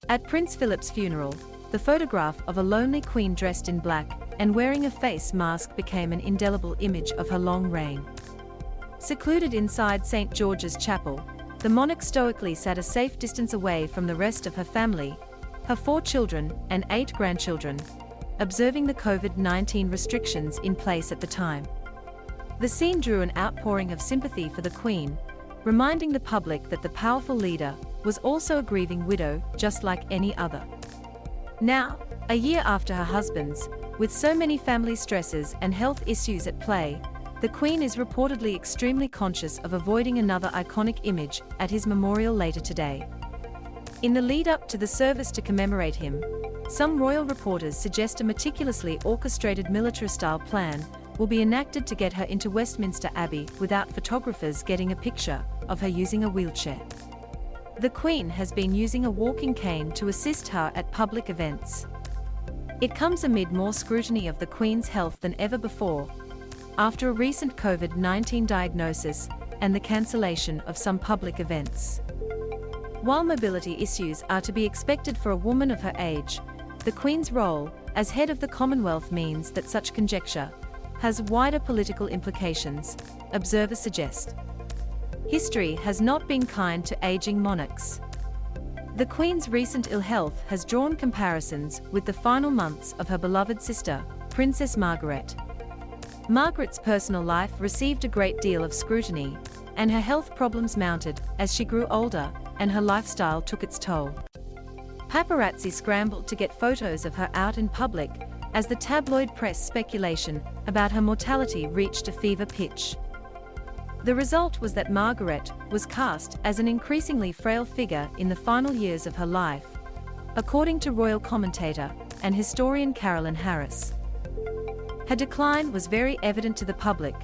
At Prince Philip's funeral, the photograph of a lonely queen dressed in black and wearing a face mask became an indelible image of her long reign. Secluded inside St. George's Chapel, the monarch stoically sat a safe distance away from the rest of her family, her 4 children and 8 grandchildren, observing the COVID-19 restrictions in place at the time. The scene drew an outpouring of sympathy for the Queen, reminding the public that the powerful leader was also a grieving widow just like any other. Now, a year after her husband's, with so many family stresses and health issues at play, the Queen is reportedly extremely conscious of avoiding another iconic image at his memorial later today. In the lead-up to the service to commemorate him, some royal reporters suggest a meticulously orchestrated military-style plan will be enacted to get her into Westminster Abbey without photographers getting a picture of her using a wheelchair. The Queen has been using a walking cane to assist her at public events. It comes amid more scrutiny of the Queen's health than ever before, after a recent COVID-19 diagnosis and the cancellation of some public events. While mobility issues are to be expected for a woman of her age, the Queen's role as head of the Commonwealth means that such conjecture has wider political implications, observers suggest. History has not been kind to aging monarchs. The Queen's recent ill health has drawn comparisons with the final months of her beloved sister, Princess Margaret. Margaret's personal life received a great deal of scrutiny, and her health problems mounted as she grew older and her lifestyle took its toll. Paparazzi scrambled to get photos of her out in public as the tabloid press speculation about her mortality reached a fever pitch. The result was that Margaret was cast as an increasingly frail figure in the final years of her life, according to royal commentator and historian Carolyn Harris. Her decline was very evident to the public,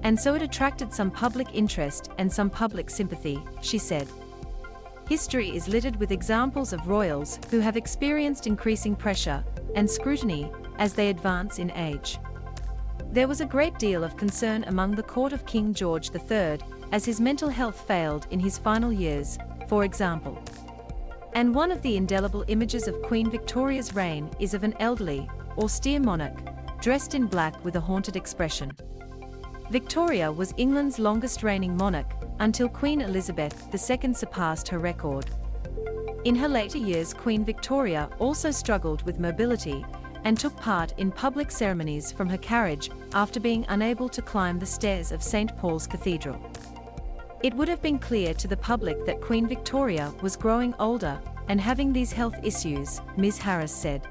and so it attracted some public interest and some public sympathy, she said. History is littered with examples of royals who have experienced increasing pressure and scrutiny as they advance in age. There was a great deal of concern among the court of King George III as his mental health failed in his final years, for example. And one of the indelible images of Queen Victoria's reign is of an elderly, austere monarch, dressed in black with a haunted expression. Victoria was England's longest-reigning monarch until Queen Elizabeth II surpassed her record. In her later years, Queen Victoria also struggled with mobility and took part in public ceremonies from her carriage after being unable to climb the stairs of St. Paul's Cathedral. It would have been clear to the public that Queen Victoria was growing older and having these health issues, Ms. Harris said.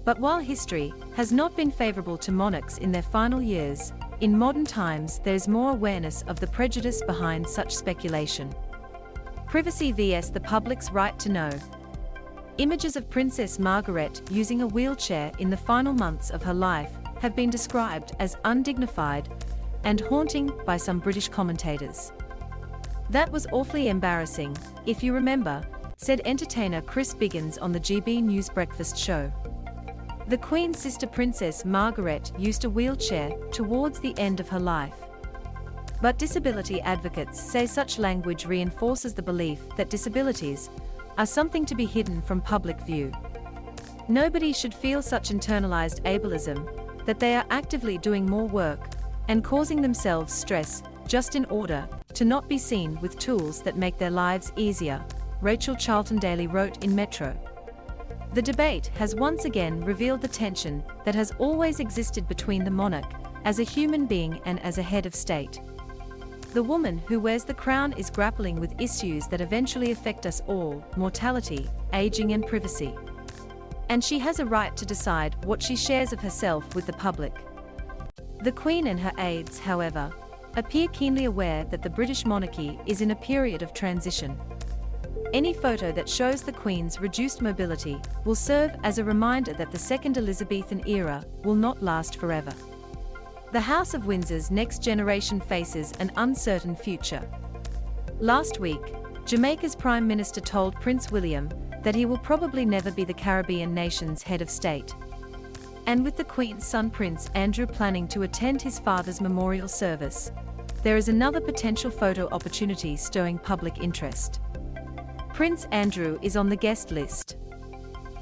But while history has not been favorable to monarchs in their final years, in modern times there's more awareness of the prejudice behind such speculation. Privacy vs. the public's right to know. Images of Princess Margaret using a wheelchair in the final months of her life have been described as undignified and haunting by some British commentators. "That was awfully embarrassing, if you remember," said entertainer Chris Biggins on the GB News Breakfast show. The Queen's sister Princess Margaret used a wheelchair towards the end of her life. But disability advocates say such language reinforces the belief that disabilities are something to be hidden from public view. Nobody should feel such internalized ableism that they are actively doing more work and causing themselves stress just in order to not be seen with tools that make their lives easier, Rachel Charlton-Daly wrote in Metro. The debate has once again revealed the tension that has always existed between the monarch as a human being and as a head of state. The woman who wears the crown is grappling with issues that eventually affect us all: mortality, aging and privacy. And she has a right to decide what she shares of herself with the public. The Queen and her aides, however, appear keenly aware that the British monarchy is in a period of transition. Any photo that shows the Queen's reduced mobility will serve as a reminder that the Second Elizabethan era will not last forever. The House of Windsor's next generation faces an uncertain future. Last week, Jamaica's Prime Minister told Prince William that he will probably never be the Caribbean nation's head of state. And with the Queen's son Prince Andrew planning to attend his father's memorial service, there is another potential photo opportunity stirring public interest. Prince Andrew is on the guest list.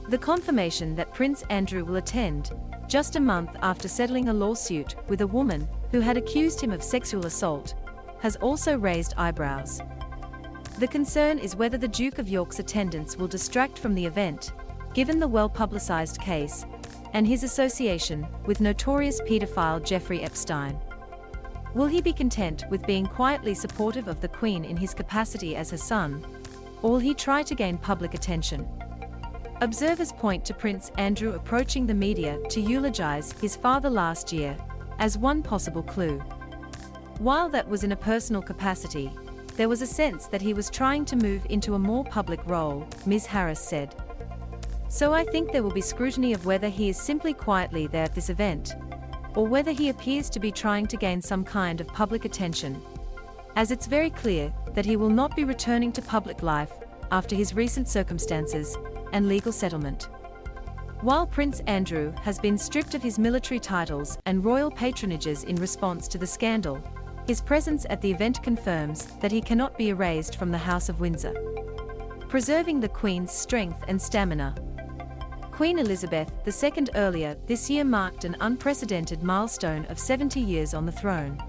The confirmation that Prince Andrew will attend, just a month after settling a lawsuit with a woman who had accused him of sexual assault, has also raised eyebrows. The concern is whether the Duke of York's attendance will distract from the event, given the well-publicized case and his association with notorious pedophile Jeffrey Epstein. Will he be content with being quietly supportive of the Queen in his capacity as her son, or will he try to gain public attention? Observers point to Prince Andrew approaching the media to eulogize his father last year as one possible clue. While that was in a personal capacity, there was a sense that he was trying to move into a more public role, Ms. Harris said. So I think there will be scrutiny of whether he is simply quietly there at this event, or whether he appears to be trying to gain some kind of public attention, as it's very clear that he will not be returning to public life after his recent circumstances and legal settlement. While Prince Andrew has been stripped of his military titles and royal patronages in response to the scandal, his presence at the event confirms that he cannot be erased from the House of Windsor. Preserving the Queen's strength and stamina. Queen Elizabeth II earlier this year marked an unprecedented milestone of 70 years on the throne.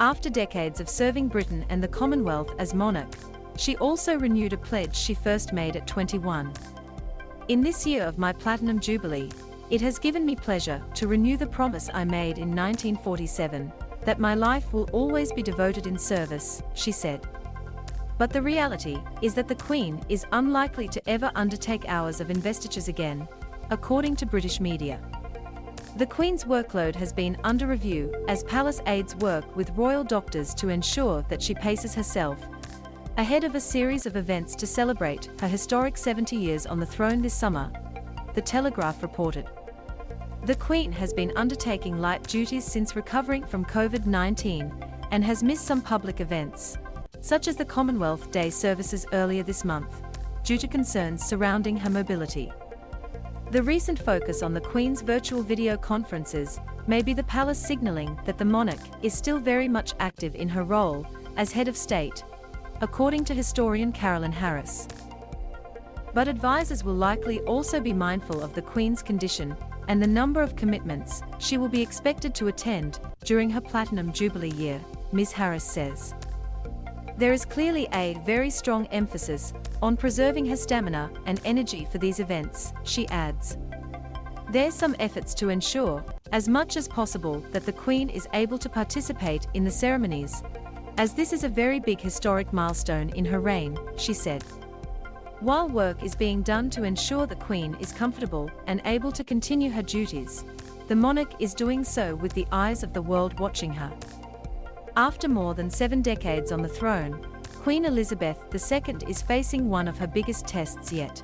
After decades of serving Britain and the Commonwealth as monarch, she also renewed a pledge she first made at 21. In this year of my Platinum Jubilee, it has given me pleasure to renew the promise I made in 1947, that my life will always be devoted in service, she said. But the reality is that the Queen is unlikely to ever undertake hours of investitures again, according to British media. The Queen's workload has been under review as palace aides work with royal doctors to ensure that she paces herself, ahead of a series of events to celebrate her historic 70 years on the throne this summer, The Telegraph reported. The Queen has been undertaking light duties since recovering from COVID-19 and has missed some public events, such as the Commonwealth Day services earlier this month, due to concerns surrounding her mobility. The recent focus on the Queen's virtual video conferences may be the palace signaling that the monarch is still very much active in her role as head of state, according to historian Carolyn Harris. But advisors will likely also be mindful of the Queen's condition and the number of commitments she will be expected to attend during her Platinum Jubilee year, Ms. Harris says. There is clearly a very strong emphasis on preserving her stamina and energy for these events, she adds. There's some efforts to ensure, as much as possible, that the Queen is able to participate in the ceremonies, as this is a very big historic milestone in her reign, she said. While work is being done to ensure the Queen is comfortable and able to continue her duties, the monarch is doing so with the eyes of the world watching her. After more than 7 decades on the throne, Queen Elizabeth II is facing one of her biggest tests yet.